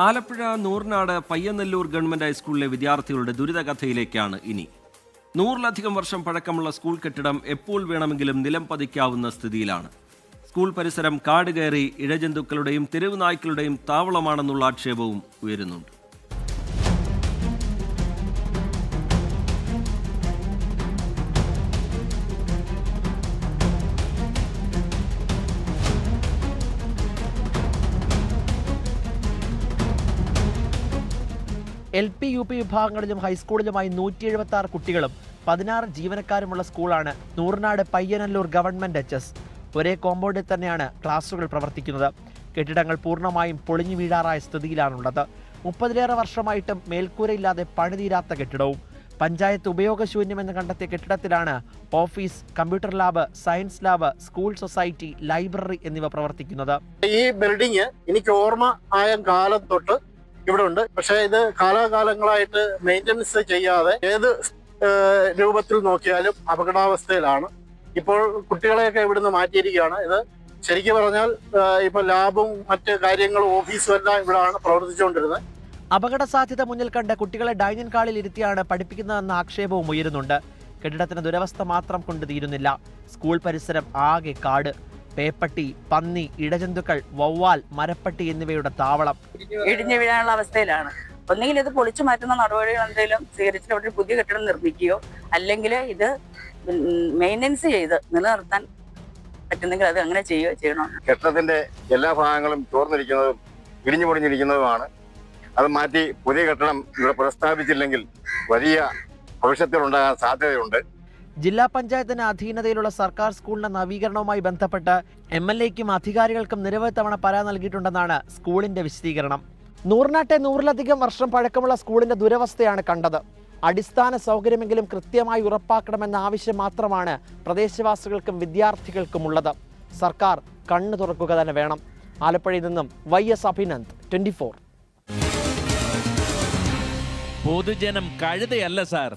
Alappuzha Noornad പയ്യന്നല്ലൂർ government ഹൈസ്കൂളിലെ വിദ്യാർത്ഥികളുടെ ദുരിതകഥയിലേക്കാണ് ഇനി. 100-ലധികം വർഷം പഴക്കമുള്ള സ്കൂൾ കെട്ടിടം എപ്പോൾ വേണമെങ്കിലും നിലം പതിക്കാവുന്ന സ്ഥിതിയിലാണ്. സ്കൂൾ പരിസരം കാട് കയറി ഇഴജന്തുക്കളുടെയും തെരുവ് നായ്ക്കളുടെയും താവളമാണെന്നുള്ള ആക്ഷേപവും ഉയരുന്നുണ്ട്. LP UP വിഭാഗങ്ങളിലും ഹൈസ്കൂളിലുമായി 176 കുട്ടികളും 16 ജീവനക്കാരുമുള്ള സ്കൂളാണ് നൂറിനാട് പയ്യന്നല്ലൂർ ഗവൺമെന്റ് HS. ഒരേ കോമ്പൗണ്ടിൽ തന്നെയാണ് ക്ലാസുകൾ പ്രവർത്തിക്കുന്നത്. കെട്ടിടങ്ങൾ പൂർണ്ണമായും പൊളിഞ്ഞു വീഴാറായ സ്ഥിതിയിലാണുള്ളത്. 30-ലേറെ വർഷമായിട്ടും മേൽക്കൂരയില്ലാതെ പണിതീരാത്ത കെട്ടിടവും. പഞ്ചായത്ത് ഉപയോഗശൂന്യമെന്ന് കണ്ടെത്തിയ കെട്ടിടത്തിലാണ് office, computer lab, science lab, school society, library എന്നിവ പ്രവർത്തിക്കുന്നത്. ഈ ബിൽഡിംഗ് എനിക്ക് ഓർമ്മ ആയ കാലം തൊട്ട് ഇവിടെ ഉണ്ട്. പക്ഷേ ഇത് കാലാകാലങ്ങളായിട്ട് മെയിൻ്റനൻസ് ചെയ്യാതെ ഏത് രൂപത്തിൽ നോക്കിയാലും അപകടാവസ്ഥയിലാണ്. ഇപ്പോൾ കുട്ടികളെയൊക്കെ ഇവിടുന്ന് മാറ്റിയിരിക്കുകയാണ്. ഇത് ശരിക്കും പറഞ്ഞാൽ ഇപ്പൊ ലാബും മറ്റ് കാര്യങ്ങളും ഓഫീസും എല്ലാം ഇവിടെയാണ് പ്രവർത്തിച്ചുകൊണ്ടിരുന്നത്. അപകട സാധ്യത മുന്നിൽ കണ്ട് കുട്ടികളെ ഡൈനിങ് ഹാളിൽ ഇരുത്തിയാണ് പഠിപ്പിക്കുന്നതെന്ന ആക്ഷേപവും ഉയരുന്നുണ്ട്. കെട്ടിടത്തിന് ദുരവസ്ഥ മാത്രം കൊണ്ട് തീരുന്നില്ല. സ്കൂൾ പരിസരം ആകെ കാട്, പേപ്പട്ടി, പന്നി, ഇടജന്തുക്കൾ, വവ്വാൽ, മരപ്പട്ടി എന്നിവയുടെ താവളം. ഇടിഞ്ഞു വീഴാനുള്ള അവസ്ഥയിലാണ്. ഒന്നുകിൽ ഇത് പൊളിച്ചു മാറ്റുന്ന നടപടികൾ എന്തെങ്കിലും സ്വീകരിച്ചിട്ട് അവിടെ പുതിയ കെട്ടിടം നിർമ്മിക്കുകയോ അല്ലെങ്കിൽ ഇത് മെയിൻ്റനൻസ് ചെയ്ത് നിലനിർത്താൻ പറ്റുന്നെങ്കിൽ അത് അങ്ങനെ ചെയ്യണം. കെട്ടിടത്തിന്റെ എല്ലാ ഭാഗങ്ങളും ചോർന്നിരിക്കുന്നതും ഇടിഞ്ഞു പൊടിഞ്ഞിരിക്കുന്നതുമാണ്. അത് മാറ്റി പുതിയ കെട്ടിടം ഇവിടെ പുനഃസ്ഥാപിച്ചില്ലെങ്കിൽ വലിയ ഭവിഷ്യത്തിലുണ്ടാകാൻ സാധ്യതയുണ്ട്. ജില്ലാ പഞ്ചായത്തിന് അധീനതയിലുള്ള സർക്കാർ സ്കൂളിന്റെ നവീകരണവുമായി ബന്ധപ്പെട്ട് MLAയ്ക്കും അധികാരികൾക്കും നിരവധി തവണ പരാതി നൽകിയിട്ടുണ്ടെന്നാണ് സ്കൂളിന്റെ വിശദീകരണം. നൂറിനാട്ടെ 100-ലധികം വർഷം പഴക്കമുള്ള സ്കൂളിന്റെ ദുരവസ്ഥയാണ് കണ്ടത്. അടിസ്ഥാന സൗകര്യമെങ്കിലും കൃത്യമായി ഉറപ്പാക്കണമെന്ന ആവശ്യം മാത്രമാണ് പ്രദേശവാസികൾക്കും വിദ്യാർത്ഥികൾക്കും ഉള്ളത്. സർക്കാർ കണ്ണു തുറക്കുക തന്നെ വേണം. ആലപ്പുഴയിൽ നിന്നും YS അഭിനന്ദ്, 24. പൊതുജനം കഴുതയല്ല സാർ.